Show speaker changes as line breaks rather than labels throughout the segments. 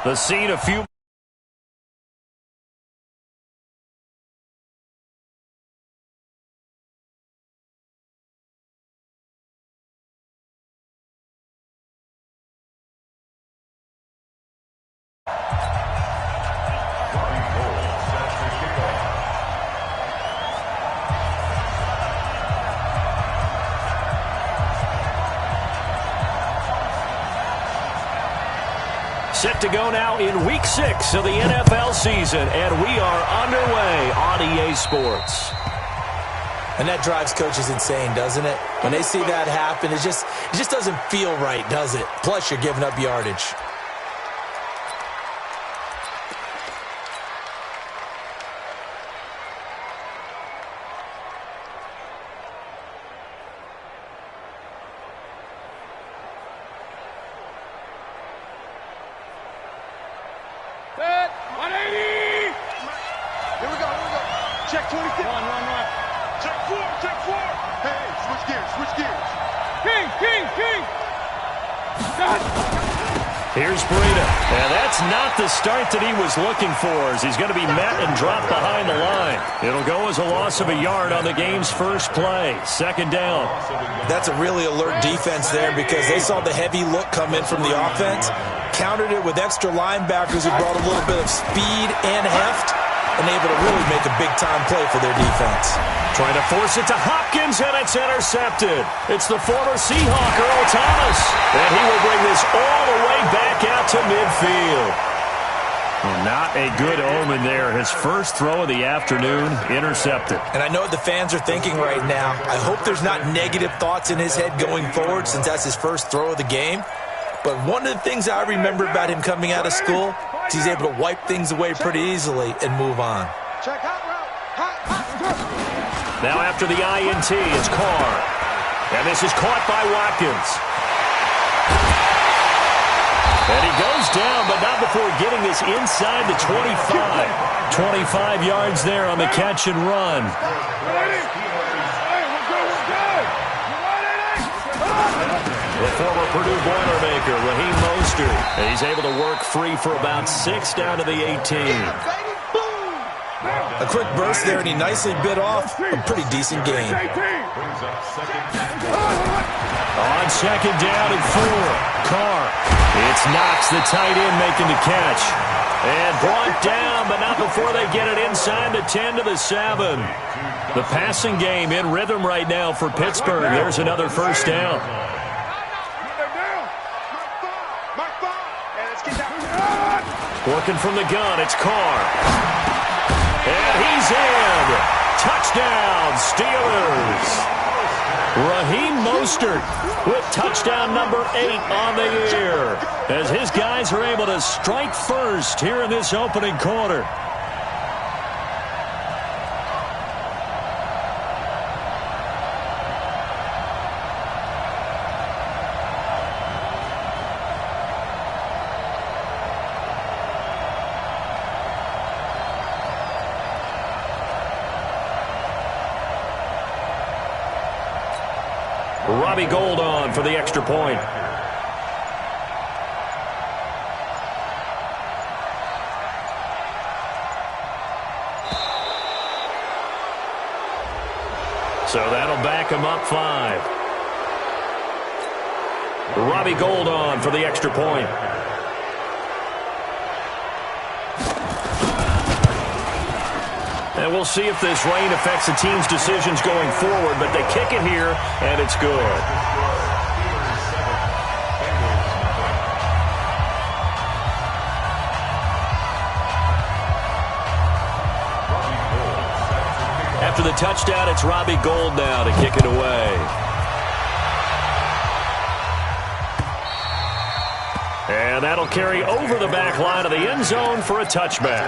The scene a few... Set to go now in Week 6 of the NFL season, and we are underway on EA Sports.
And that drives coaches insane, doesn't it? When they see that happen, it just doesn't feel right, does it? Plus, you're giving up yardage.
Check 26. Run. Check 4. Hey, switch gears. King.
Here's Breida. And that's not the start that he was looking for, as he's going to be met and dropped behind the line. It'll go as a loss of a yard on the game's first play. Second down.
That's a really alert defense there because they saw the heavy look come in from the offense, countered it with extra linebackers who brought a little bit of speed and heft, and able to really make a big-time play for their defense.
Trying to force it to Hopkins, and it's intercepted. It's the former Seahawk, Earl Thomas. And he will bring this all the way back out to midfield. Well, not a good omen there. His first throw of the afternoon, intercepted.
And I know what the fans are thinking right now. I hope there's not negative thoughts in his head going forward since that's his first throw of the game. But one of the things I remember about him coming out of school is he's able to wipe things away pretty easily and move on.
Now after the INT, it's Carr. And this is caught by Watkins. And he goes down, but not before getting this inside the 25. 25 yards there on the catch and run. The former Purdue Boilermaker, Raheem Mostert. He's able to work free for about 6 down to the 18.
A quick burst there, and he nicely bit off a pretty decent gain.
On second down and 4, Carr. It's Knox, the tight end, making the catch. And brought down, but not before they get it inside the 10 to the 7. The passing game in rhythm right now for Pittsburgh. There's another first down. Working from the gun, it's Carr. And he's in. Touchdown, Steelers. Raheem Mostert with touchdown number 8 on the year, as his guys are able to strike first here in this opening quarter. Robbie Gould on for the extra point. So that'll back him up 5. Robbie Gould on for the extra point. And we'll see if this rain affects the team's decisions going forward, but they kick it here, and it's good. After the touchdown, it's Robbie Gould now to kick it away. And that'll carry over the back line of the end zone for a touchback.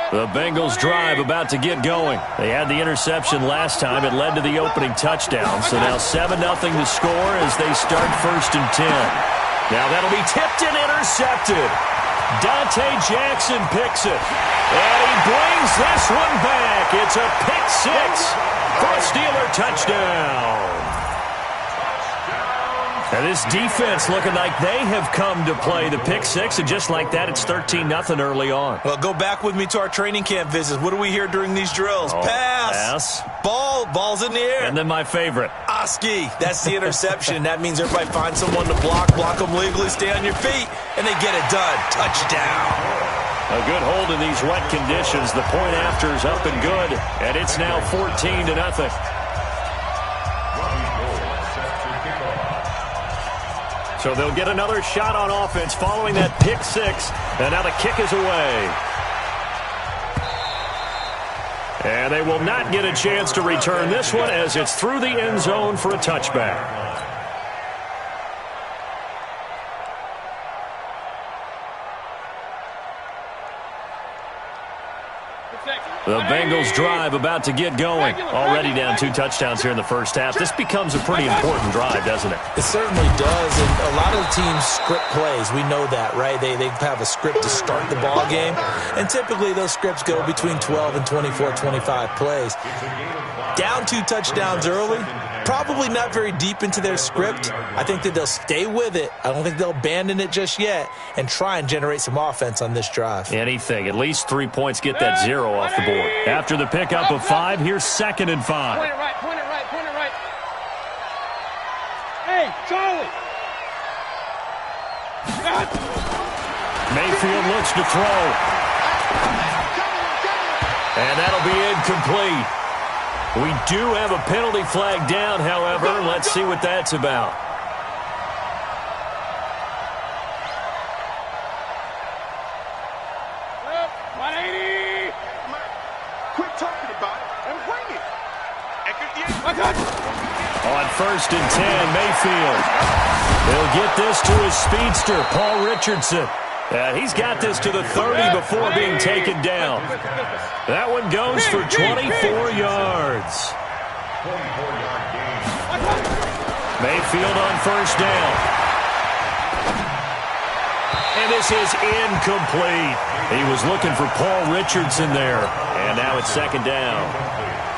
The Bengals drive about to get going. They had the interception last time. It led to the opening touchdown. So now 7-0 to score as they start 1st and 10. Now that'll be tipped and intercepted. Dante Jackson picks it. And he brings this one back. It's a pick 6 for a Steeler touchdown. And this defense looking like they have come to play the pick six, and just like that, it's 13-0 early on.
Well, go back with me to our training camp visits. What do we hear during these drills? Pass. Ball's in the air.
And then my favorite.
Oski. That's the interception. That means everybody finds someone to block them legally, stay on your feet, and they get it done. Touchdown.
A good hold in these wet conditions. The point after is up and good, and it's now 14-0. So they'll get another shot on offense following that pick six, and now the kick is away. And they will not get a chance to return this one as it's through the end zone for a touchback. The Bengals drive about to get going. Already down 2 touchdowns here in the first half. This becomes a pretty important drive, doesn't it?
It certainly does, and a lot of the teams script plays. We know that, right? They have a script to start the ball game, and typically those scripts go between 12 and 24, 25 plays. Down 2 touchdowns early, probably not very deep into their script. I think that they'll stay with it. I don't think they'll abandon it just yet and try and generate some offense on this drive.
Anything. At least 3 points, get that 0 off the board. After the pickup of 5, here's 2nd and 5.
Point it right, point it right, point it right. Hey, Charlie.
Mayfield looks to throw. And that'll be incomplete. We do have a penalty flag down, however. Let's see what that's about.
Quit talking about it and bring it.
On 1st and 10, Mayfield. He'll get this to his speedster, Paul Richardson. He's got this to the 30 before being taken down. That one goes for 24 yards. Mayfield on 1st down. And this is incomplete. He was looking for Paul Richardson there. And now it's 2nd down.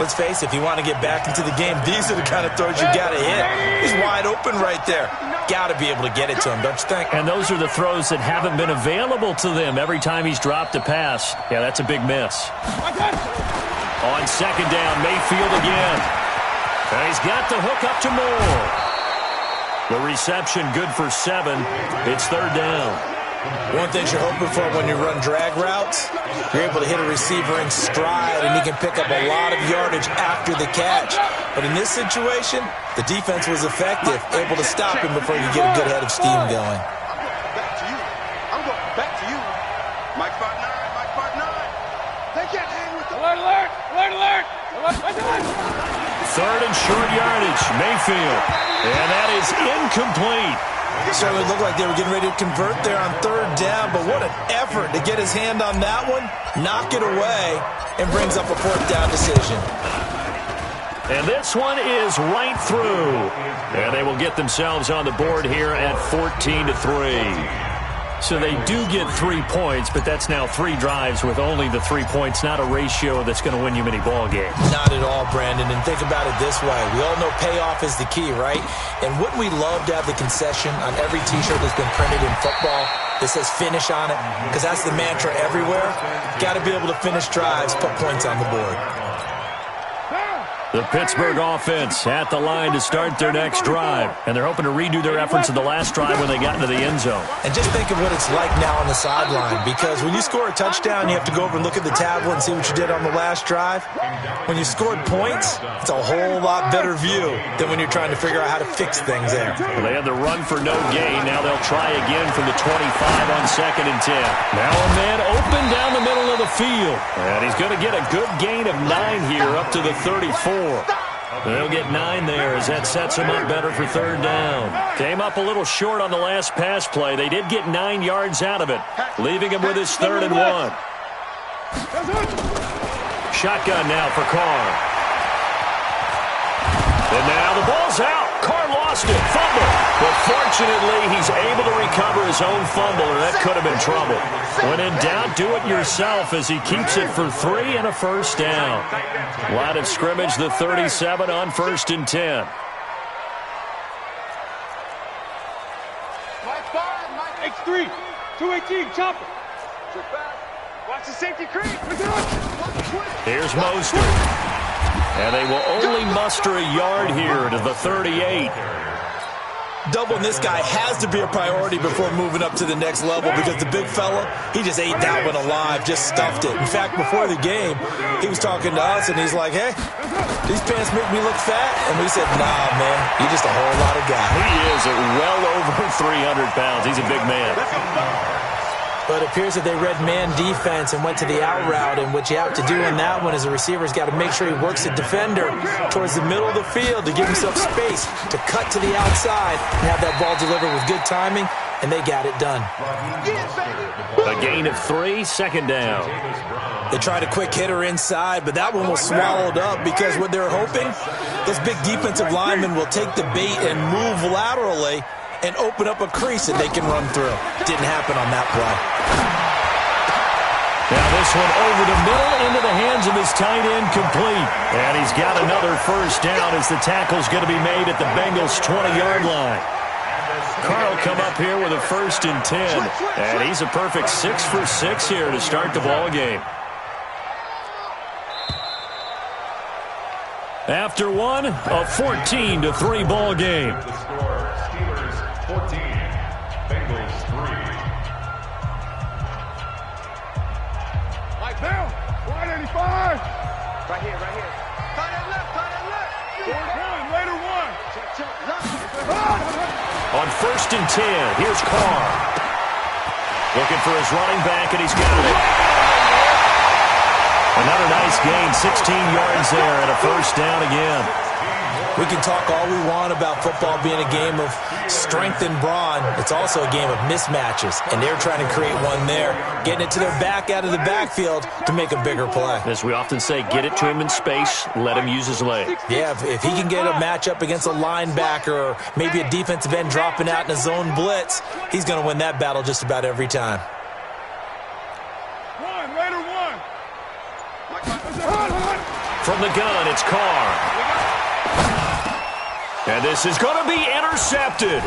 Let's face it, if you want to get back into the game, these are the kind of throws you got to hit. He's wide open right there. Got to be able to get it to him, don't you think?
And those are the throws that haven't been available to them every time he's dropped a pass. Yeah, that's a big miss. On 2nd down, Mayfield again. And he's got the hook up to Moore. The reception good for 7. It's 3rd down.
One thing you're hoping for when you run drag routes, you're able to hit a receiver in stride, and he can pick up a lot of yardage after the catch. But in this situation, the defense was effective, able to stop him before you get a good head of steam going.
I'm going back to you. Mike 5'9", Mike 5'9". They can't hang with the... Alert!
3rd and short yardage, Mayfield. And that is incomplete.
Certainly looked like they were getting ready to convert there on 3rd down, but what an effort to get his hand on that one, knock it away, and brings up a 4th down decision.
And this one is right through. And they will get themselves on the board here at 14-3. So they do get 3 points, but that's now 3 drives with only the 3 points, not a ratio that's going to win you many ball games.
Not at all, Brandon, and think about it this way. We all know payoff is the key, right? And wouldn't we love to have the concession on every T-shirt that's been printed in football that says finish on it? Because that's the mantra everywhere. Got to be able to finish drives, put points on the board.
The Pittsburgh offense at the line to start their next drive. And they're hoping to redo their efforts in the last drive when they got into the end zone.
And just think of what it's like now on the sideline. Because when you score a touchdown, you have to go over and look at the tablet and see what you did on the last drive. When you scored points, it's a whole lot better view than when you're trying to figure out how to fix things there.
Well, they had the run for no gain. Now they'll try again from the 25 on 2nd and 10. Now a man open down the middle of the field. And he's going to get a good gain of 9 here up to the 34. They'll get 9 there as that sets him up better for 3rd down. Came up a little short on the last pass play. They did get 9 yards out of it, leaving him with his 3rd and 1. Shotgun now for Carr. And now the ball's out. Carr lost it. Fumble. But fortunately, he's able to recover his own fumble, or that could have been trouble. When in doubt, do it yourself as he keeps it for 3 and a 1st down. Line of scrimmage, the 37 on 1st and 10.
Mike 5, Mike X3, 218, chopper. Watch the safety creep.
Here's Mostert. And they will only muster a yard here to the 38.
Doubling this guy has to be a priority before moving up to the next level because the big fella, he just ate that one alive, just stuffed it. In fact, before the game, he was talking to us, and he's like, hey, these pants make me look fat? And we said, nah, man, you're just a whole lot of guy.
He is at well over 300 pounds. He's a big man.
But it appears that they read man defense and went to the out route, and what you have to do in that one is a receiver's got to make sure he works the defender towards the middle of the field to give himself space to cut to the outside and have that ball delivered with good timing, and they got it done.
A gain of 3, second down.
They tried a quick hitter inside, but that one was swallowed up because what they're hoping, those big defensive linemen will take the bait and move laterally and open up a crease that they can run through. Didn't happen on that play.
Now this one over the middle into the hands of his tight end, complete. And he's got another first down as the tackle's going to be made at the Bengals' 20-yard line. Carl come up here with a 1st and 10. And he's a perfect 6 for 6 here to start the ball game. After one, a 14-3 ball game.
14, Bengals 3.
Mike down, 185. Right here. Tight end left. One, later one.
On 1st and 10, here's Carr. Looking for his running back, and he's got it. Another nice gain, 16 yards there, and a first down again.
We can talk all we want about football being a game of strength and brawn. It's also a game of mismatches, and they're trying to create one there, getting it to their back out of the backfield to make a bigger play.
As we often say, get it to him in space, let him use his leg.
Yeah, if he can get a matchup against a linebacker or maybe a defensive end dropping out in a zone blitz, he's going to win that battle just about every time.
Later one.
From the gun, it's Carr. And this is going to be intercepted.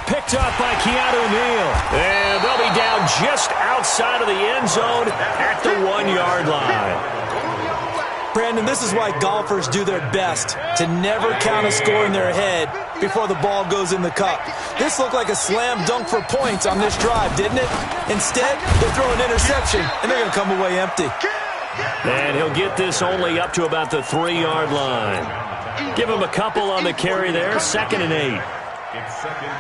Picked up by Keanu Neal. And they'll be down just outside of the end zone at the 1-yard line.
Brandon, this is why golfers do their best to never count a score in their head before the ball goes in the cup. This looked like a slam dunk for points on this drive, didn't it? Instead, they throw an interception, and they're going to come away empty.
And he'll get this only up to about the 3-yard line. Give him a couple on the carry there, 2nd and 8.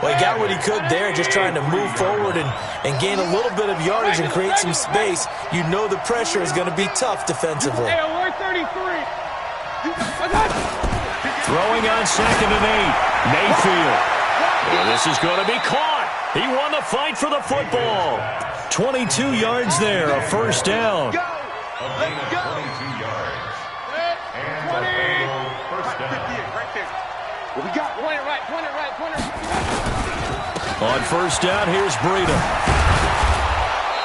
Well, he got what he could there, just trying to move forward and gain a little bit of yardage and create some space. You know the pressure is going to be tough defensively.
Throwing on 2nd and 8, Mayfield. And this is going to be caught. He won the fight for the football. 22 yards there, a first down.
22 yards. And 20. First down.
Right there. What we got? Point it right.
On first down, here's Breida.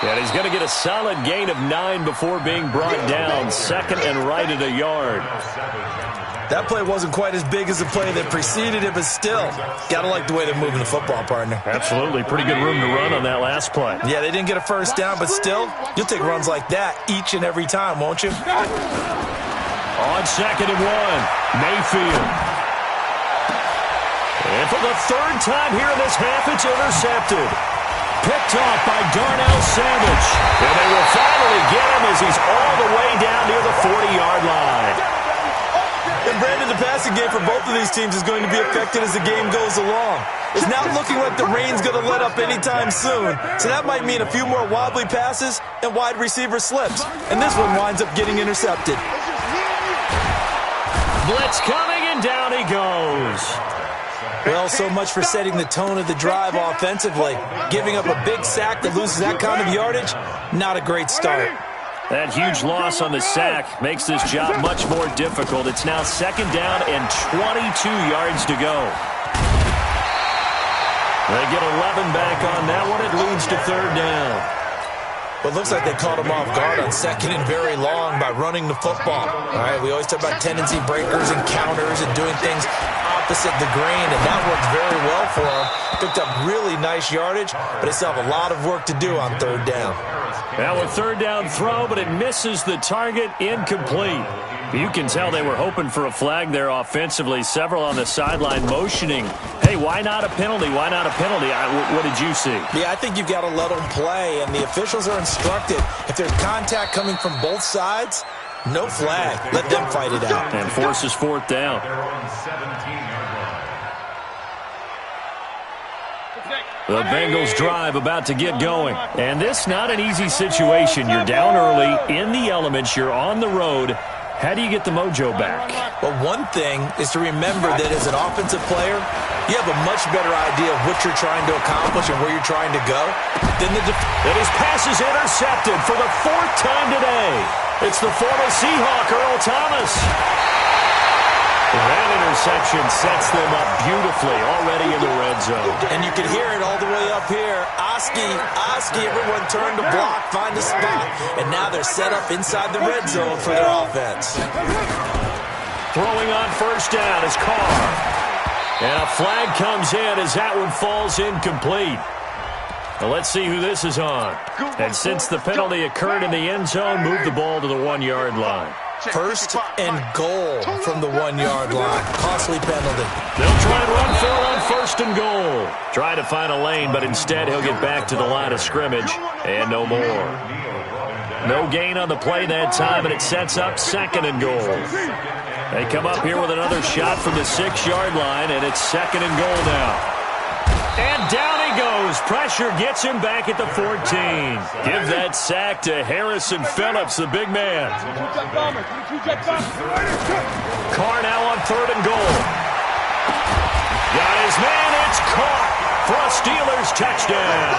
And he's going to get a solid gain of 9 before being brought down. 2nd and right at a yard.
That play wasn't quite as big as the play that preceded it, but still, got to like the way they're moving the football, partner.
Absolutely. Pretty good room to run on that last play.
Yeah, they didn't get a first down, but still, you'll take runs like that each and every time, won't you?
On 2nd and 1, Mayfield. And for the 3rd time here in this half, it's intercepted. Picked off by Darnell Savage. And they will finally get him as he's all the way down near the 40-yard line.
And Brandon, the passing game for both of these teams is going to be affected as the game goes along. It's not looking like the rain's going to let up anytime soon, so that might mean a few more wobbly passes and wide receiver slips. And this one winds up getting intercepted.
Blitz coming, and down he goes.
Well, so much for setting the tone of the drive offensively. Giving up a big sack that loses that kind of yardage, not a great start.
That huge loss on the sack makes this job much more difficult. It's now 2nd down and 22 yards to go. They get 11 back on that one. It leads to 3rd down.
Well, it looks like they caught him off guard on second and very long by running the football. All right, we always talk about tendency breakers and counters and doing things opposite the grain, and that worked very well for him. Picked up really nice yardage, but they still have a lot of work to do on third down.
Now a third down throw, but it misses the target, incomplete. You can tell they were hoping for a flag there offensively. Several on the sideline motioning, hey, why not a penalty? Why not a penalty? What did you see?
Yeah, I think you've got to let them play, and the officials are instructed. If there's contact coming from both sides, no flag. Let them fight it out.
And forces fourth down. The Bengals drive about to get going. And this not an easy situation. You're down early, in the elements, you're on the road. How do you get the mojo back?
Well, one thing is to remember that as an offensive player, you have a much better idea of what you're trying to accomplish and where you're trying to go than the
And his pass is intercepted for the fourth time today. It's the former Seahawk, Earl Thomas. That interception sets them up beautifully already in the red zone.
And you can hear it all the way up here. Oski, everyone turned to block, find a spot, and now they're set up inside the red zone for their offense.
Throwing on first down is Carr. And a flag comes in as that one falls incomplete. Well, let's see who this is on. And since the penalty occurred in the end zone, move the ball to the 1-yard line.
First and goal from the 1-yard line. Costly penalty.
They'll try and run for it on first and goal. Try to find a lane, but instead he'll get back to the line of scrimmage. And no more. No gain on the play that time, and it sets up second and goal. They come up here with another shot from the 6-yard line, and it's second and goal now. And down he goes. Pressure gets him back at the 14. Give that sack to Harrison Phillips, the big man. Carr now on third and goal. Got his man. It's caught for a Steelers touchdown.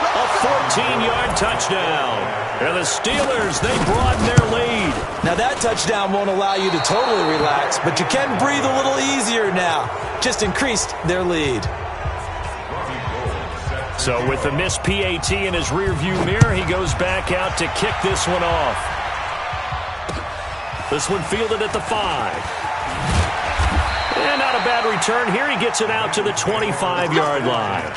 A 14-yard touchdown. And the Steelers, they broaden their lead.
Now that touchdown won't allow you to totally relax, but you can breathe a little easier now. Just increased their lead.
So with the missed PAT in his rearview mirror, he goes back out to kick this one off. This one fielded at the 5. And not a bad return here. He gets it out to the 25-yard line.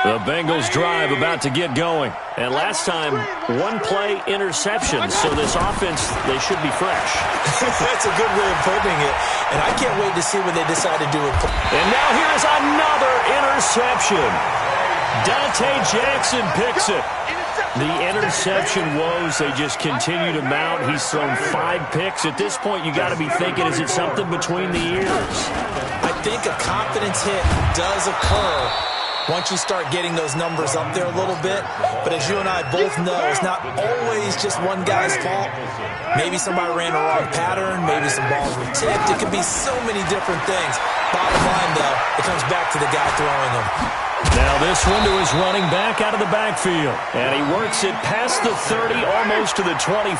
The Bengals drive about to get going. And last time, one-play interception. So this offense, they should be fresh.
That's a good way of putting it. And I can't wait to see what they decide to do with it.
And now here's another interception. Dante Jackson picks it. The interception woes, they just continue to mount. He's thrown 5 picks. At this point, you got to be thinking, is it something between the ears?
I think a confidence hit does occur once you start getting those numbers up there a little bit. But as you and I both know, it's not always just one guy's fault. Maybe somebody ran a wrong pattern. Maybe some balls were tipped. It could be so many different things. Bottom line, though, it comes back to the guy throwing them.
Now this one to his running back out of the backfield. And he works it past the 30, almost to the 25.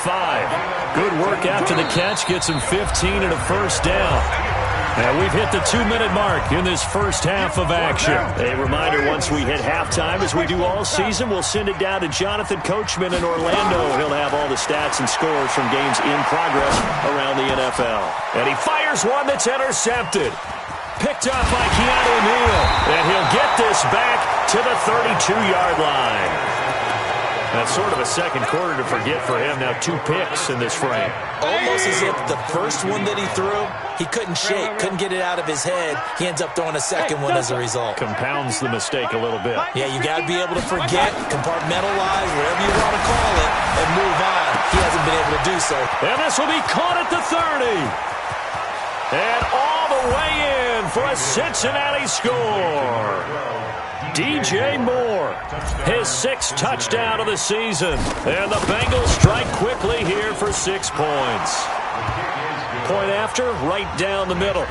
Good work after the catch. Gets him 15 and a first down. And we've hit the 2-minute mark in this first half of action. A reminder, once we hit halftime, as we do all season, we'll send it down to Jonathan Coachman in Orlando. He'll have all the stats and scores from games in progress around the NFL. And he fires one that's intercepted. Picked up by Keanu Neal. And he'll get this back to the 32-yard line. That's sort of a second quarter to forget for him. Now 2 picks in this frame.
Almost as if the first one that he threw, he couldn't shake, couldn't get it out of his head. He ends up throwing a second one as a result.
Compounds the mistake a little bit.
Yeah, you got to be able to forget, compartmentalize, whatever you want to call it, and move on. He hasn't been able to do so.
And this will be caught at the 30. And all the way in for a Cincinnati score. DJ Moore, his 6th touchdown of the season. And the Bengals strike quickly here for 6 points. Point after, right down the middle.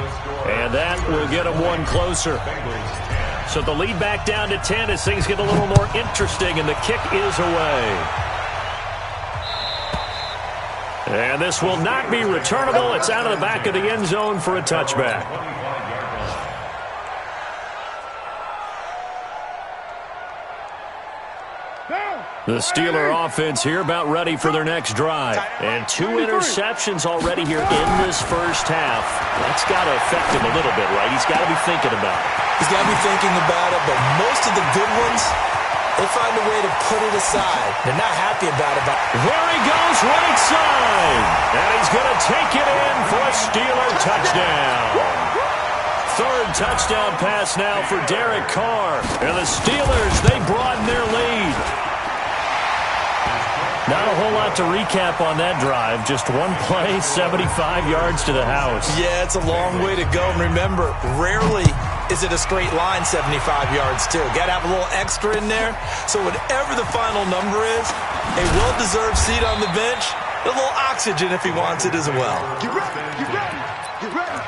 And that will get them one closer. So the lead back down to 10 as things get a little more interesting, and the kick is away. And this will not be returnable. It's out of the back of the end zone for a touchback. The Steeler offense here about ready for their next drive. And 2 interceptions already here in this first half. That's got to affect him a little bit, right? He's got to be thinking about it.
He's got to be thinking about it, but most of the good ones, they find a way to put it aside. They're not happy about it.
There he goes, right side. And he's going to take it in for a Steeler touchdown. 3rd touchdown pass now for Derek Carr. And the Steelers, they broaden their lead. Not a whole lot to recap on that drive. Just one play, 75 yards to the house.
Yeah, it's a long way to go. And remember, rarely is it a straight line 75 yards, too. Got to have a little extra in there. So whatever the final number is, a well-deserved seat on the bench, a little oxygen if he wants it as well.
Get ready, get ready, get ready.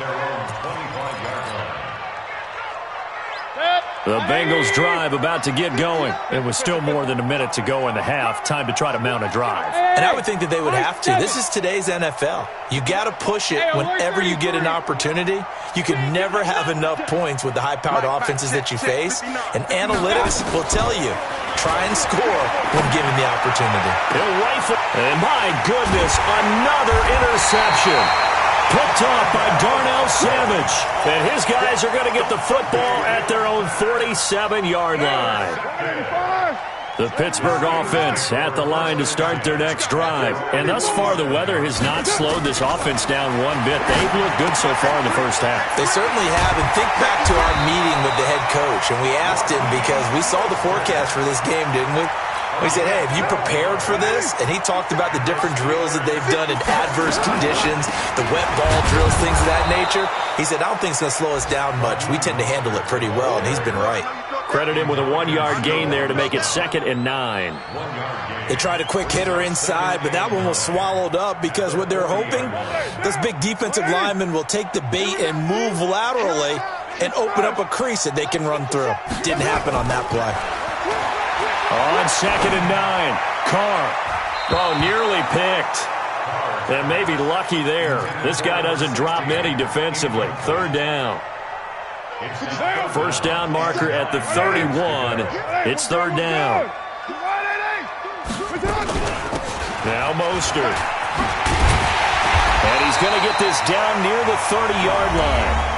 The Bengals drive about to get going. It was still more than a minute to go in the half. Time to try to mount a drive.
And I would think that they would have to. This is today's NFL. You got to push it whenever you get an opportunity. You can never have enough points with the high-powered offenses that you face. And analytics will tell you, try and score when given the opportunity.
He'll rifle. And my goodness, another interception. Picked off by Darnell Savage. And his guys are going to get the football at their own 47-yard line. The Pittsburgh offense at the line to start their next drive. And thus far, the weather has not slowed this offense down one bit. They've looked good so far in the first half.
They certainly have. And think back to our meeting with the head coach. And we asked him because we saw the forecast for this game, didn't we? We said, hey, have you prepared for this? And he talked about the different drills that they've done in adverse conditions, the wet ball drills, things of that nature. He said, I don't think it's going to slow us down much. We tend to handle it pretty well, and he's been right.
Credit him with a 1-yard gain there to make it 2nd and 9.
They tried a quick hitter inside, but that one was swallowed up because what they're hoping, those big defensive linemen will take the bait and move laterally and open up a crease that they can run through. Didn't happen on that play.
On 2nd and 9, Carr. Oh, nearly picked. And maybe lucky there. This guy doesn't drop many defensively. 3rd down. First down marker at the 31. It's 3rd down. Now Mostert. And he's going to get this down near the 30-yard line.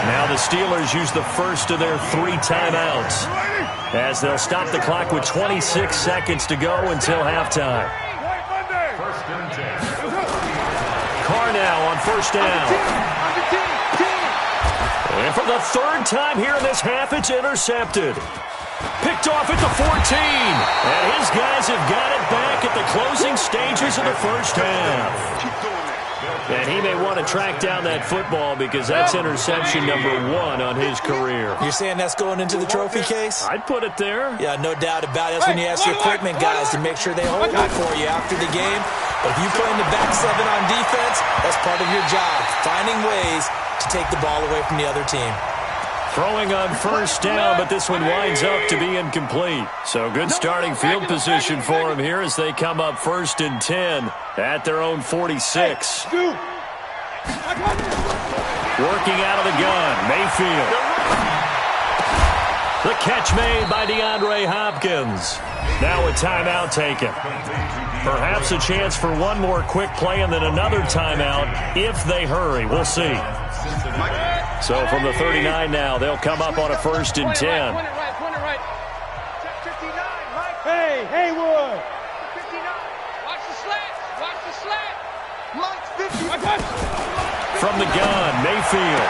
Now the Steelers use the first of their 3 timeouts as they'll stop the clock with 26 seconds to go until halftime. Carr now on 1st down. And for the 3rd time here in this half, it's intercepted. Picked off at the 14. And his guys have got it back at the closing stages of the first half. And he may want to track down that football because that's interception number 1 on his career.
You're saying that's going into the trophy case?
I'd put it there.
Yeah, no doubt about it. That's when you ask your equipment guys to make sure they hold it for you after the game. But if you play in the back 7 on defense, that's part of your job, finding ways to take the ball away from the other team.
Throwing on 1st down, but this one winds up to be incomplete. So good starting field position for him here as they come up 1st and 10 at their own 46. Working out of the gun, Mayfield. The catch made by DeAndre Hopkins. Now a timeout taken. Perhaps a chance for one more quick play and then another timeout if they hurry. We'll see. So from the 39 now, they'll come up on a 1st and 10.
Hey, Haywood.
59. Watch the slant. Watch the slant. Mike's 50.
From the gun, Mayfield.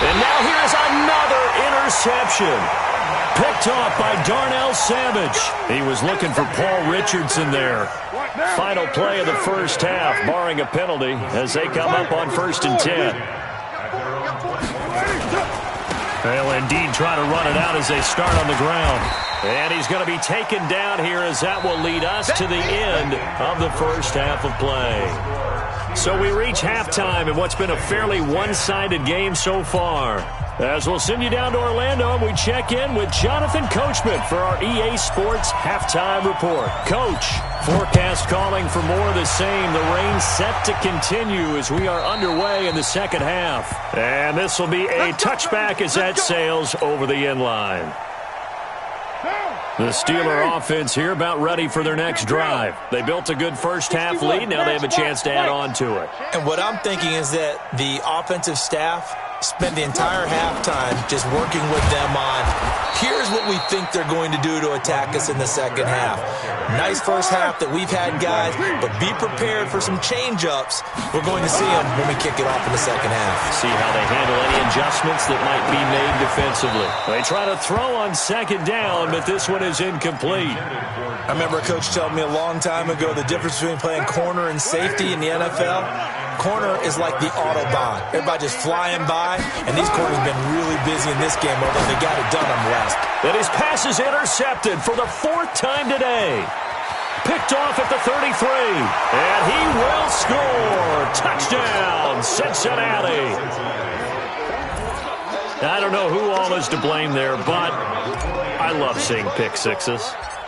And now here's another interception. Picked off by Darnell Savage. He was looking for Paul Richardson there. Final play of the first half, barring a penalty, as they come up on 1st and 10. They'll indeed try to run it out as they start on the ground. And he's going to be taken down here as that will lead us to the end of the first half of play. So we reach halftime in what's been a fairly one-sided game so far. As we'll send you down to Orlando and we check in with Jonathan Coachman for our EA Sports Halftime Report. Coach, forecast calling for more of the same. The rain set to continue as we are underway in the second half. And this will be a touchback as that sails over the end line. The Steeler offense here about ready for their next drive. They built a good first-half lead. Now they have a chance to add on to it.
And what I'm thinking is that the offensive staff spend the entire halftime just working with them on, here's what we think they're going to do to attack us in the second half. Nice first half that we've had, guys, but be prepared for some change-ups. We're going to see them when we kick it off in the second half.
See how they handle any adjustments that might be made defensively. They try to throw on second down, but this one is incomplete.
I remember a coach telling me a long time ago the difference between playing corner and safety in the NFL. Corner is like the Autobahn. Everybody just flying by, and these corners have been really busy in this game, although they got it done on the last.
And his pass is intercepted for the 4th time today. Picked off at the 33, and he will score. Touchdown, Cincinnati. I don't know who all is to blame there, but I love seeing pick sixes.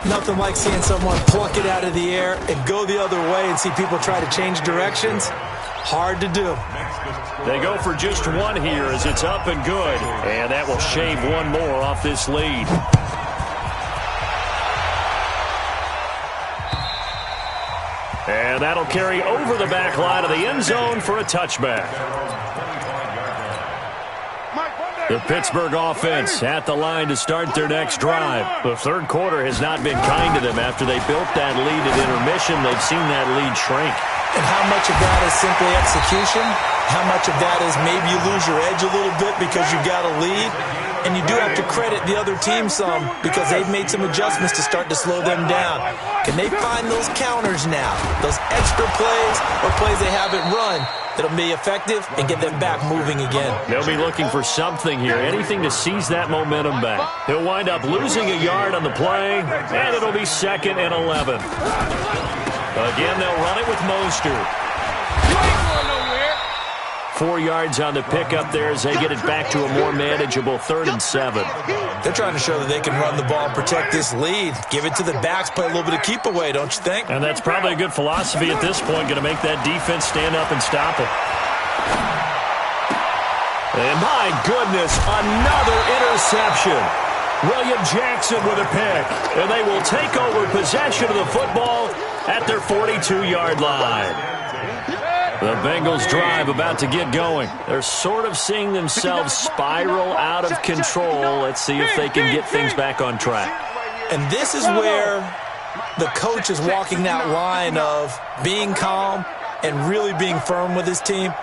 Nothing like seeing someone pluck it out of the air and go the other way and see people try to change directions. Hard to do.
They go for just one here as it's up and good. And that will shave one more off this lead. And that'll carry over the back line of the end zone for a touchback. The Pittsburgh offense at the line to start their next drive. The third quarter has not been kind to them. After they built that lead at intermission, they've seen that lead shrink.
And how much of that is simply execution? How much of that is maybe you lose your edge a little bit because you've got a lead? And you do have to credit the other team some because they've made some adjustments to start to slow them down. Can they find those counters now? Those extra plays or plays they haven't run that'll be effective and get them back moving again.
They'll be looking for something here, anything to seize that momentum back. He'll wind up losing a yard on the play, and it'll be 2nd and 11. Again, they'll run it with Mostert. 4 yards on the pickup there as they get it back to a more manageable 3rd and 7.
They're trying to show that they can run the ball and protect this lead. Give it to the backs, play a little bit of keep away, don't you think?
And that's probably a good philosophy at this point, going to make that defense stand up and stop it. And my goodness, another interception. William Jackson with a pick. And they will take over possession of the football at their 42-yard line. The Bengals drive about to get going. They're sort of seeing themselves spiral out of control. Let's see if they can get things back on track.
And this is where the coach is walking that line of being calm and really being firm with his team.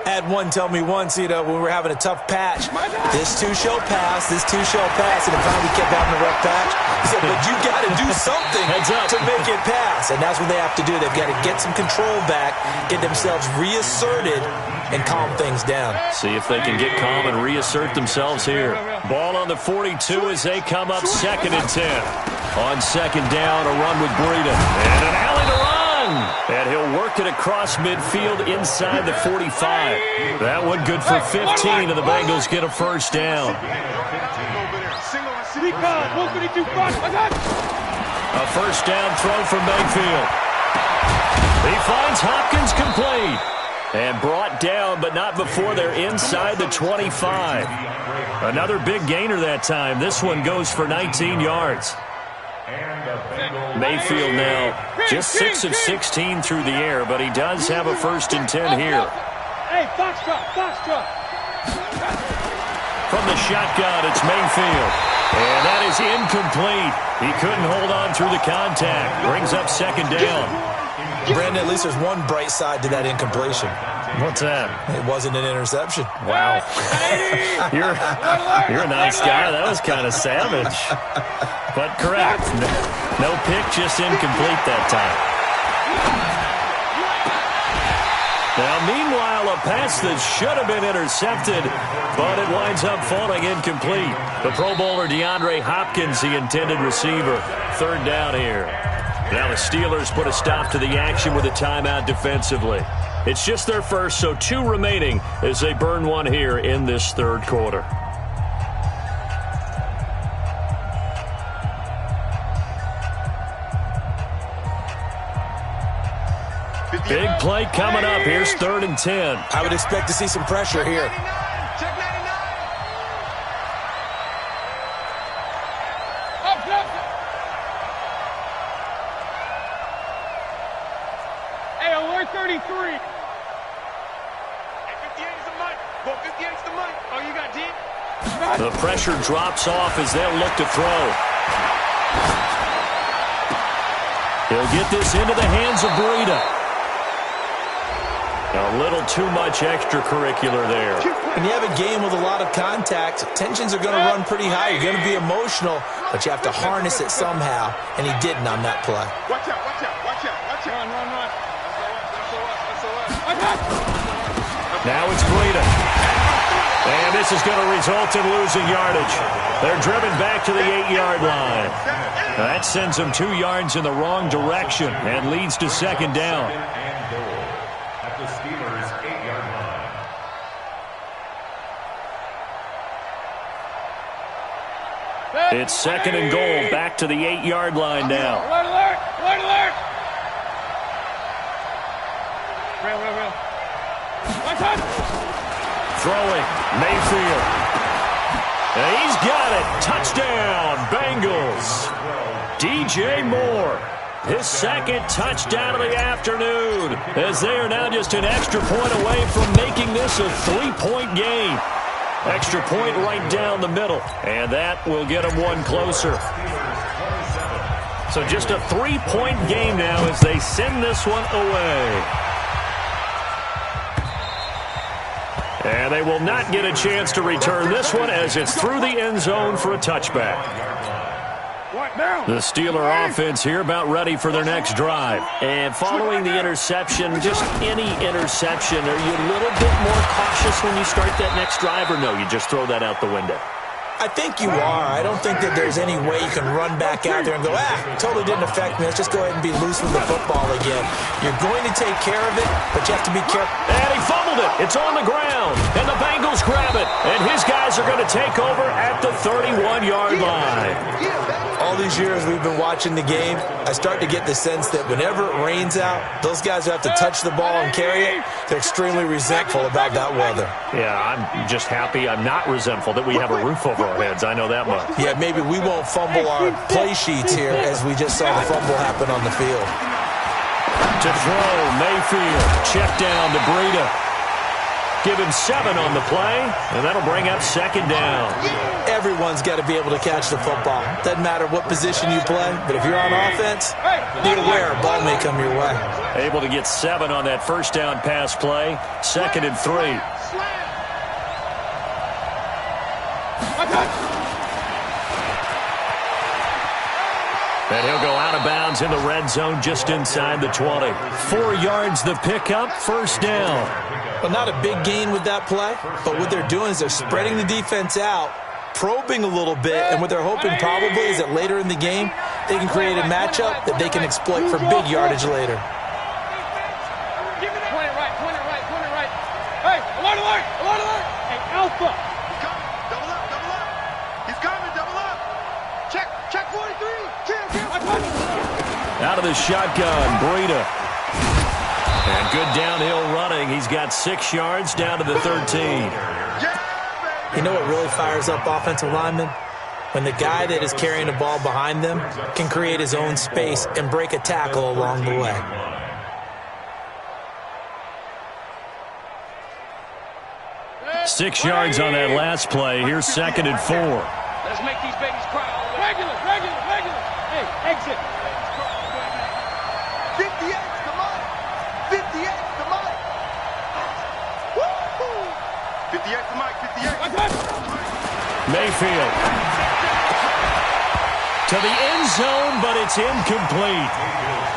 I had one tell me once, when we were having a tough patch, this too shall pass, and it finally kept having a rough patch. He said, but you got to do something to make it pass, and that's what they have to do. They've got to get some control back, get themselves reasserted, and calm things down.
See if they can get calm and reassert themselves here. Ball on the 42 as they come up 2nd and 10. On 2nd down, a run with Breeden, and an alley to run. And he'll work it across midfield inside the 45. That one good for 15, and the Bengals get a first down. A first down throw from Mayfield. He finds Hopkins complete. And brought down, but not before they're inside the 25. Another big gainer that time. This one goes for 19 yards. Mayfield now just 6 of 16 through the air, but he does have a 1st and 10 here.
Hey, Foxtrot.
From the shotgun, it's Mayfield. And that is incomplete. He couldn't hold on through the contact. Brings up 2nd down.
Brandon, at least there's one bright side to that incompletion.
What's that?
It wasn't an interception.
Wow. You're a nice guy. That was kind of savage. But correct. No pick, just incomplete that time. Now, meanwhile, a pass that should have been intercepted, but it winds up falling incomplete. The Pro Bowler DeAndre Hopkins, the intended receiver. 3rd down here. Now the Steelers put a stop to the action with a timeout defensively. It's just their first, so 2 remaining as they burn one here in this 3rd quarter. Big play coming up. Here's 3rd and 10.
I would expect to see some pressure here.
Go 58's the mic. Oh, you got D?
The pressure drops off as they'll look to throw. He'll get this into the hands of Breida. A little too much extracurricular there.
When you have a game with a lot of contact, tensions are going to run pretty high. You're going to be emotional, but you have to harness it somehow, and he didn't on that play.
Watch out, watch out, watch out, watch out. Run.
Now it's Breida. And this is going to result in losing yardage. They're driven back to the 8-yard line. That sends them 2 yards in the wrong direction and leads to second down.
And goal at the Steelers' 8-yard line.
It's second and goal back to the 8-yard line now.
Alert, alert! Alert, alert! Real. Watch out!
Throwing, Mayfield. And he's got it. Touchdown, Bengals. DJ Moore, his second touchdown of the afternoon, as they are now just an extra point away from making this a 3-point game. Extra point right down the middle, and that will get them one closer. So just a 3-point game now as they send this one away. And they will not get a chance to return this one as it's through the end zone for a touchback. The Steeler offense here about ready for their next drive. And following the interception, just any interception, are you a little bit more cautious when you start that next drive, or no, you just throw that out the window?
I think you are. I don't think that there's any way you can run back out there and go, totally didn't affect me. Let's just go ahead and be loose with the football again. You're going to take care of it, but you have to be careful.
And he fumbled it. It's on the ground. And the Bengals grab it. And his guys are going to take over at the 31-yard line.
All these years we've been watching the game, I start to get the sense that whenever it rains out, those guys who have to touch the ball and carry it, they're extremely resentful about that weather.
Yeah, I'm just happy I'm not resentful that we have a roof over our heads. I know that much.
Yeah, maybe we won't fumble our play sheets here as we just saw the fumble happen on the field.
To throw, Mayfield. Check down to Breida. Give him 7 on the play, and that'll bring up second down.
Everyone's got to be able to catch the football. Doesn't matter what position you play, but if you're on offense, be aware a ball may come your way.
Able to get 7 on that first down pass play. Second and 3. And he'll go out of bounds in the red zone just inside the 20. 4 yards the pickup, first down.
Well, not a big gain with that play, but what they're doing is they're spreading the defense out, probing a little bit, and what they're hoping probably is that later in the game, they can create a matchup that they can exploit for big yardage later.
Point it right. Hey, alert! Hey, Alpha!
Double up. He's coming, double up. Check 43.
Out of the shotgun, Breida. And good downhill running. He's got 6 yards down to the 13.
You know what really fires up offensive linemen? When the guy that is carrying the ball behind them can create his own space and break a tackle along the way.
Six yards on that last play. Here's second and 4.
Let's make these babies cry. Regular. Hey, exit.
58's the mic. 58's the mic. Woo! 58's the mic. 58.
Mayfield. To the end zone, but it's incomplete.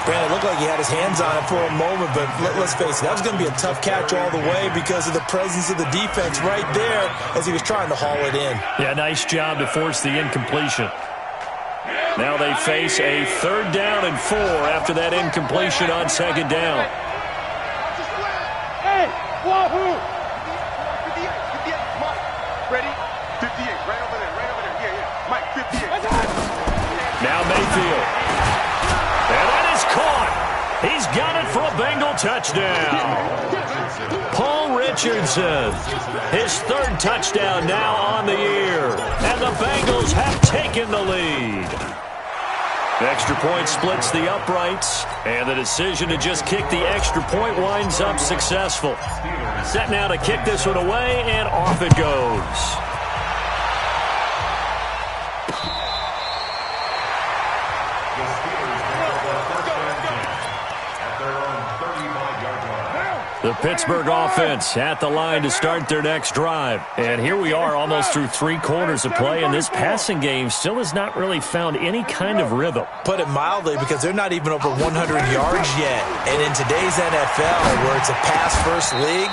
Brandon, it looked like he had his hands on it for a moment, but let's face it, that was going to be a tough catch all the way because of the presence of the defense right there as he was trying to haul it in.
Yeah, nice job to force the incompletion. Now they face a 3rd down and 4 after that incompletion on second down.
Hey, wahoo!
58, Mike. Ready? 58, right over there. Yeah. Mike, 58.
Now Mayfield. And that is caught. He's got it for a Bengal touchdown. Paul Richardson, his 3rd touchdown now on the year. And the Bengals have taken the lead. Extra point splits the uprights, and the decision to just kick the extra point winds up successful. Set now to kick this one away, and off it goes. The Pittsburgh offense at the line to start their next drive. And here we are almost through 3 quarters of play, and this passing game still has not really found any kind of rhythm.
Put it mildly, because they're not even over 100 yards yet. And in today's NFL, where it's a pass-first league,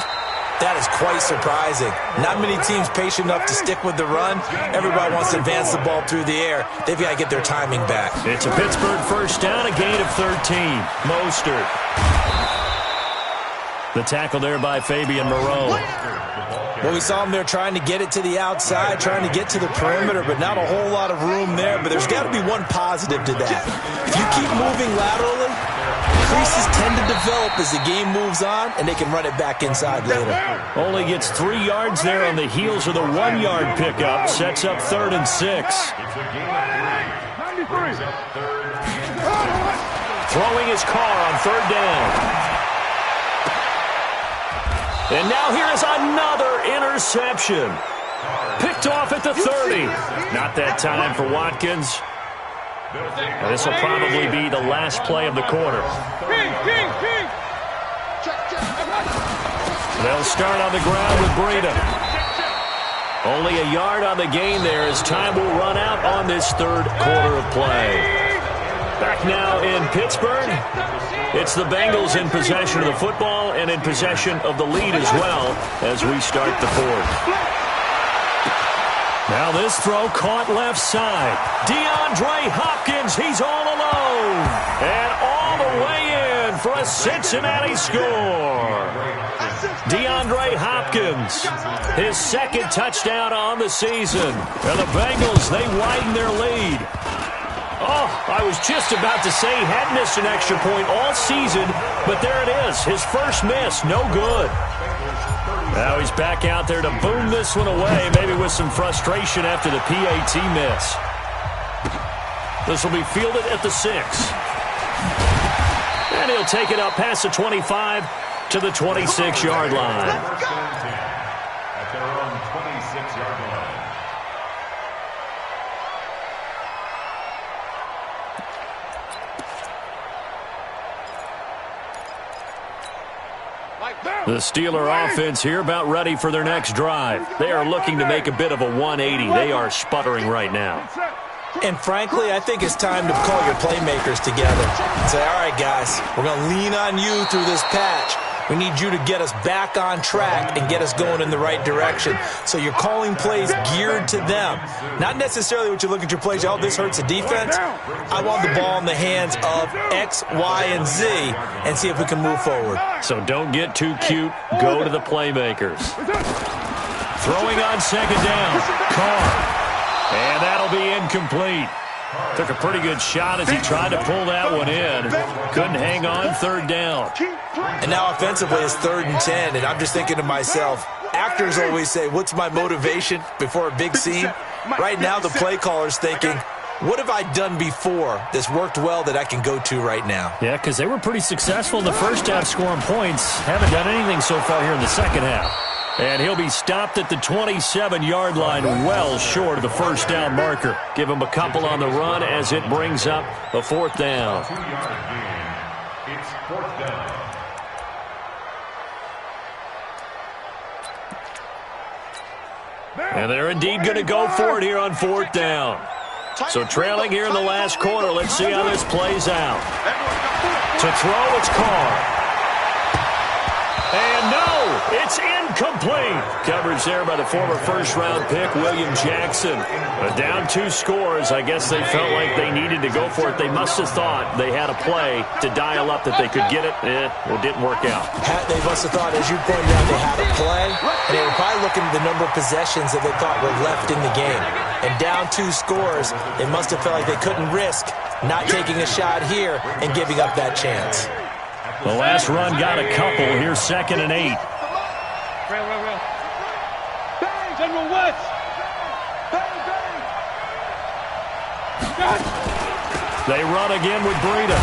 that is quite surprising. Not many teams patient enough to stick with the run. Everybody wants to advance the ball through the air. They've got to get their timing back.
It's a Pittsburgh first down, a gain of 13. Mostert. The tackle there by Fabian Moreau.
Well, we saw him there trying to get it to the outside, trying to get to the perimeter, but not a whole lot of room there. But there's got to be one positive to that. If you keep moving laterally, creases tend to develop as the game moves on, and they can run it back inside later.
Only gets 3 yards there on the heels of the 1-yard pickup. Sets up 3rd and 6. Throwing his car on 3rd down. And now here's another interception. Picked off at the 30. Not that time for Watkins. And this will probably be the last play of the quarter. They'll start on the ground with Breida. Only a yard on the gain there as time will run out on this 3rd quarter of play. Back now in Pittsburgh. It's the Bengals in possession of the football and in possession of the lead as well as we start the 4th. Now this throw caught left side. DeAndre Hopkins, he's all alone. And all the way in for a Cincinnati score. DeAndre Hopkins, his 2nd touchdown on the season. And the Bengals, they widen their lead. Oh, I was just about to say he had missed an extra point all season, but there it is. His first miss, no good. Now he's back out there to boom this one away, maybe with some frustration after the PAT miss. This will be fielded at the 6. And he'll take it up past the 25 to the 26-yard line.
At their own 26-yard line.
The Steeler offense here about ready for their next drive. They are looking to make a bit of a 180. They are sputtering right now.
And frankly, I think it's time to call your playmakers together and say, all right, guys, we're going to lean on you through this patch. We need you to get us back on track and get us going in the right direction. So you're calling plays geared to them. Not necessarily what you look at your plays, oh, this hurts the defense. I want the ball in the hands of X, Y, and Z and see if we can move forward.
So don't get too cute. Go to the playmakers. Throwing on 2nd down. Carr. And that'll be incomplete. Took a pretty good shot as he tried to pull that one in. Couldn't hang on 3rd down.
And now offensively it's 3rd and 10, and I'm just thinking to myself, actors always say, what's my motivation before a big scene? Right now the play caller's thinking, what have I done before that's worked well that I can go to right now?
Yeah, because they were pretty successful in the first half scoring points. Haven't done anything so far here in the second half. And he'll be stopped at the 27-yard line, well short of the first down marker. Give him a couple on the run as it brings up a 4th down.
2-yard gain. It's 4th down.
And they're indeed going to go for it here on 4th down. So trailing here in the last quarter, let's see how this plays out. To throw, it's Carr. And no, it's incomplete. Coverage there by the former first-round pick, William Jackson. Down 2 scores. I guess they felt like they needed to go for it. They must have thought they had a play to dial up that they could get it. Well, it didn't work out.
They must have thought, as you pointed out, they had a play. And they were probably looking at the number of possessions that they thought were left in the game. And down 2 scores, they must have felt like they couldn't risk not taking a shot here and giving up that chance.
The last run got a couple. Here's 2nd and 8.
Real. General West.
They run again with Breida.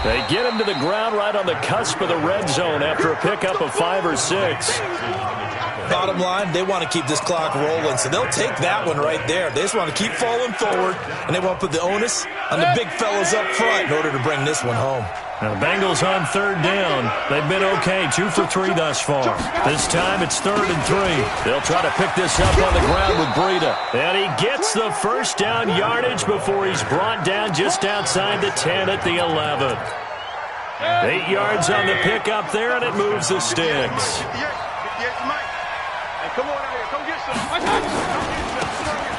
They get him to the ground right on the cusp of the red zone after a pickup of 5 or 6.
Bottom line, they want to keep this clock rolling, so they'll take that one right there. They just want to keep falling forward, and they want to put the onus on the big fellas up front in order to bring this one home.
Now the Bengals on 3rd down. They've been okay, 2 for 3 thus far. This time it's 3rd and 3. They'll try to pick this up on the ground with Breida. And he gets the first down yardage before he's brought down just outside the 10 at the 11. 8 yards on the pickup there, and it moves the sticks.
Come on out here. Come get some.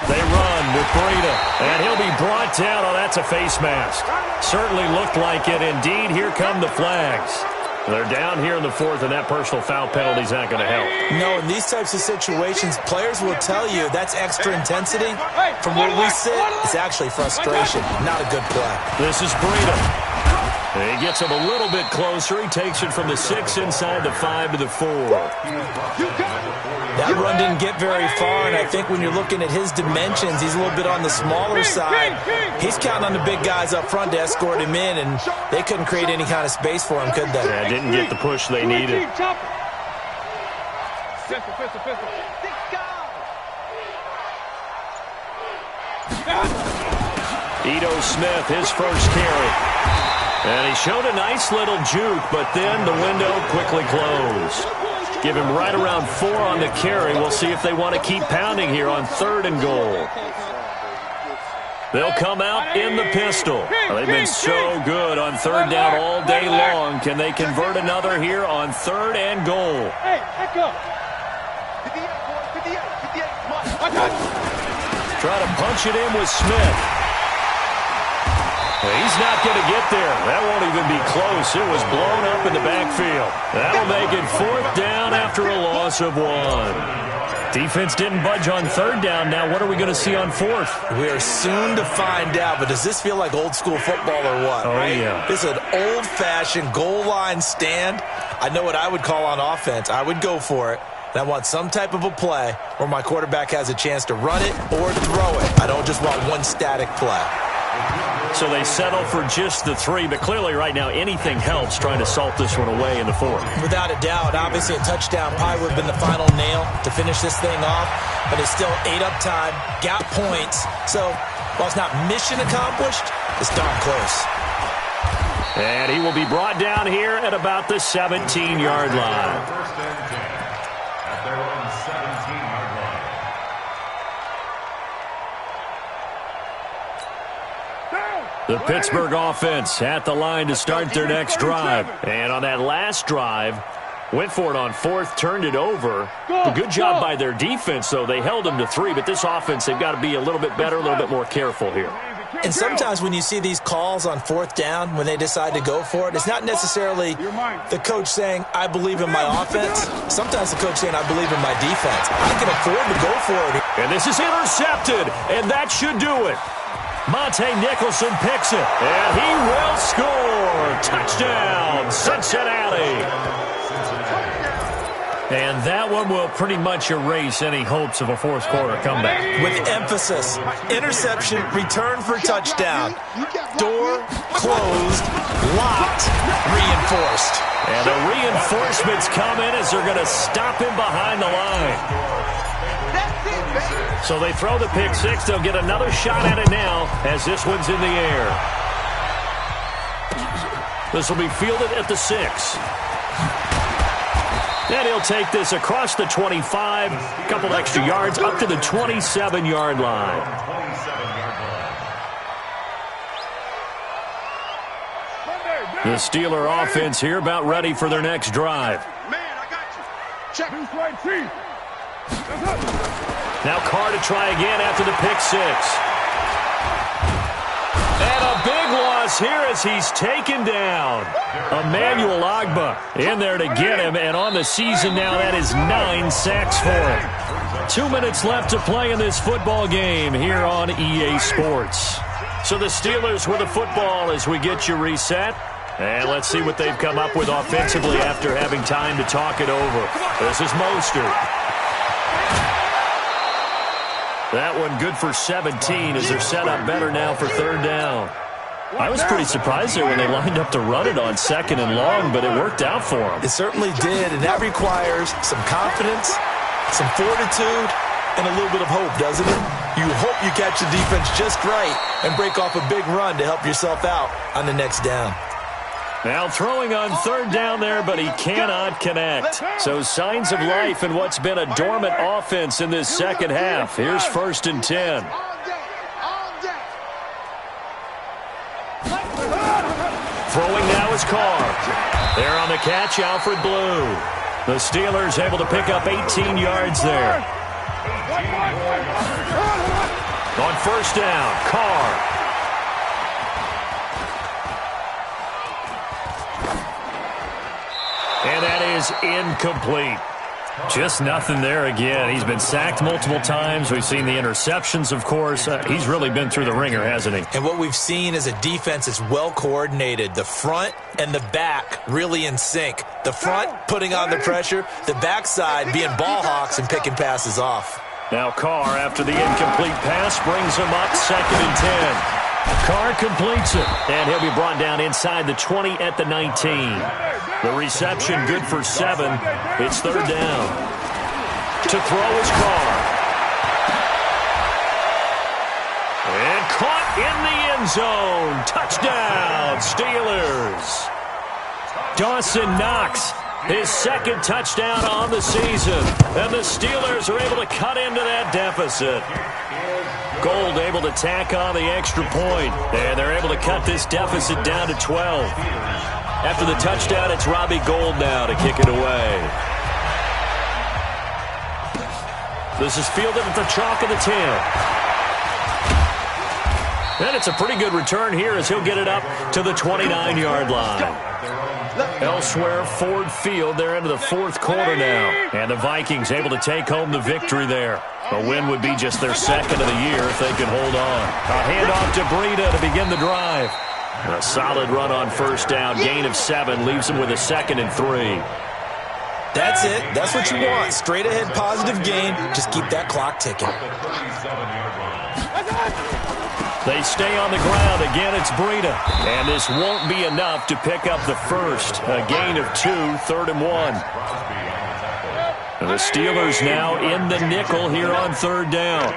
They run with Breida, and he'll be brought down. Oh, that's a face mask. Certainly looked like it. Indeed, here come the flags. They're down here in the 4th, and that personal foul penalty is not going to help.
No, in these types of situations, players will tell you that's extra intensity. From where we sit, it's actually frustration. Not a good play.
This is Breida. He gets him a little bit closer. He takes it from the 6 inside the 5 to the 4.
That run didn't get very far, and I think when you're looking at his dimensions, he's a little bit on the smaller side. He's counting on the big guys up front to escort him in, and they couldn't create any kind of space for him, could they?
Yeah, didn't get the push they needed. Ito Smith, his first carry. And he showed a nice little juke, but then the window quickly closed. Give him right around 4 on the carry. We'll see if they want to keep pounding here on 3rd and goal. They'll come out in the pistol. They've been so good on 3rd down all day long. Can they convert another here on 3rd and goal?
Hey, back up.
Try to punch it in with Smith. He's not going to get there. That won't even be close. It was blown up in the backfield. That'll make it 4th down after a loss of 1. Defense didn't budge on 3rd down. Now what are we going to see on 4th?
We are soon to find out, but does this feel like old school football or what?
Oh, yeah.
This is an old-fashioned goal line stand. I know what I would call on offense. I would go for it. And I want some type of a play where my quarterback has a chance to run it or throw it. I don't just want one static play.
So they settle for just the 3, but clearly right now anything helps trying to salt this one away in the 4th.
Without a doubt, obviously a touchdown probably would have been the final nail to finish this thing off, but it's still 8 up time, got points. So while it's not mission accomplished, it's darn close.
And he will be brought down here at about the 17-yard line.
First and 10 at their own 17-yard line.
The Pittsburgh offense at the line to start their next drive. And on that last drive, went for it on 4th, turned it over. A good job by their defense, though. They held them to 3, but this offense, they've got to be a little bit better, a little bit more careful here.
And sometimes when you see these calls on 4th down, when they decide to go for it, it's not necessarily the coach saying, I believe in my offense. Sometimes the coach saying, I believe in my defense. I can afford to go for it.
And this is intercepted, and that should do it. Monte Nicholson picks it, and he will score. Touchdown, Cincinnati. And that one will pretty much erase any hopes of a 4th quarter comeback.
With emphasis, interception, return for touchdown. Door closed, locked, reinforced.
And the reinforcements come in as they're going to stop him behind the line. So they throw the pick 6. They'll get another shot at it now as this one's in the air. This will be fielded at the 6. And he'll take this across the 25, a couple extra yards, up to the 27-yard line. The Steeler offense here about ready for their next drive.
Man, I got you. Check.
Now Carr to try again after the pick 6. And a big loss here as he's taken down. Emmanuel Ogbah in there to get him, and on the season now that is 9 sacks for him. 2 minutes left to play in this football game here on EA Sports. So the Steelers with the football as we get you reset. And let's see what they've come up with offensively after having time to talk it over. This is Mostert. That one good for 17 as they're set up better now for third down. I was pretty surprised there when they lined up to run it on second and long, but it worked out for them.
It certainly did, and that requires some confidence, some fortitude, and a little bit of hope, doesn't it? You hope you catch the defense just right and break off a big run to help yourself out on the next down.
Now throwing on third down there, but he cannot connect. So signs of life in what's been a dormant offense in this second half. Here's 1st and 10. Throwing now is Carr. There on the catch, Alfred Blue. The Steelers able to pick up 18 yards there. On 1st down, Carr. And that is incomplete. Just nothing there again. He's been sacked multiple times. We've seen the interceptions, of course. He's really been through the ringer, hasn't he?
And what we've seen is a defense that's well coordinated. The front and the back really in sync. The front putting on the pressure, the backside being ball hawks and picking passes off.
Now Carr, after the incomplete pass, brings him up 2nd and 10. Carr completes it, and he'll be brought down inside the 20 at the 19. The reception good for 7. It's 3rd down. To throw is Carr. And caught in the end zone. Touchdown, Steelers. Dawson Knox, his 2nd touchdown on the season. And the Steelers are able to cut into that deficit. Gold able to tack on the extra point. And they're able to cut this deficit down to 12. After the touchdown, it's Robbie Gould now to kick it away. This is fielded at the chalk of the 10. And it's a pretty good return here as he'll get it up to the 29-yard line. Elsewhere, Ford Field, they're into the 4th quarter now. And the Vikings able to take home the victory there. A win would be just their 2nd of the year if they could hold on. A handoff to Breida to begin the drive. A solid run on 1st down. Gain of 7 leaves them with a 2nd and 3.
That's it. That's what you want. Straight ahead positive gain. Just keep that clock ticking.
They stay on the ground. Again, it's Breida. And this won't be enough to pick up the 1st. A gain of 2, 3rd and 1. And the Steelers now in the nickel here on 3rd down.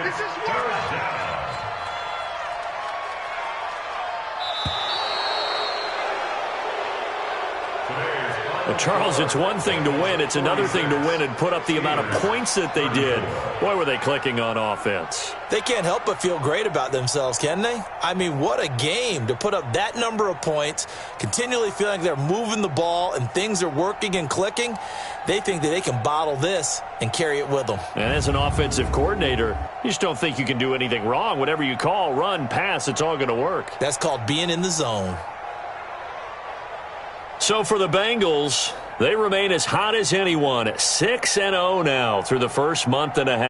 Well, Charles, it's one thing to win. It's another thing to win and put up the amount of points that they did. Boy, were they clicking on offense.
They can't help but feel great about themselves, can they? I mean, what a game to put up that number of points, continually feeling like they're moving the ball and things are working and clicking. They think that they can bottle this and carry it with them.
And as an offensive coordinator, you just don't think you can do anything wrong. Whatever you call, run, pass, it's all going to work.
That's called being in the zone.
So for the Bengals, they remain as hot as anyone, 6-0 now through the first month and a half.